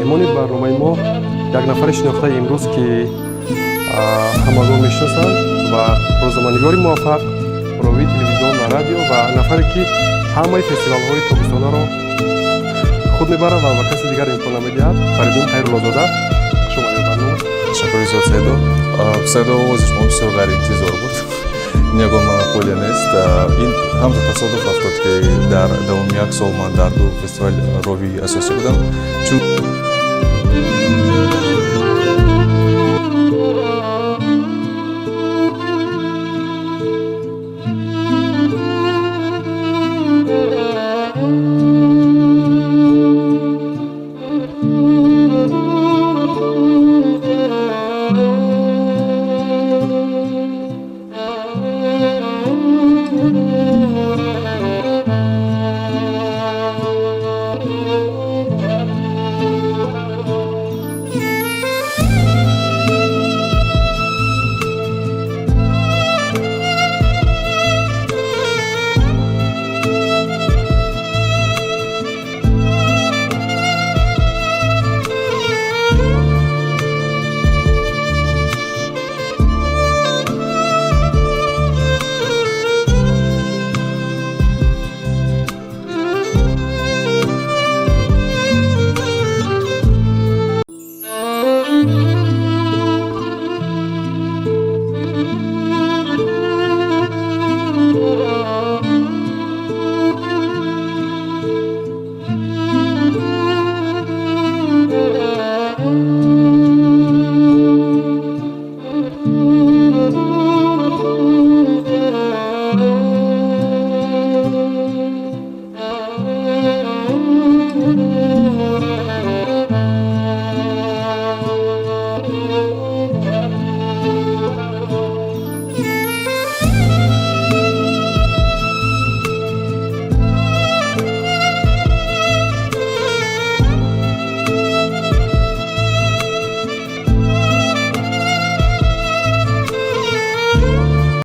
меҳмони барномаи мо як нафари шинохтаи имрӯз ки ҳамагон мешиносанд ва рӯзноманигори муваффақ, ровии телевизион ва радио ва нафаре ки ҳамаи фестивалҳои тобистонаро худ мебарад ва ба каси дигар имкон намедиҳад. Фаридун Хайруллозода, шумо барнома. Ташаккури зиёд Сайдо. Сайдо, овозиш мо бисёр ғайриинтизор буд. Ин ягон монополия нест. Ин ҳамда тасодуф афтод ки дар давоми як сол ман дар ду фестивал ровии асосӣ будам. Чун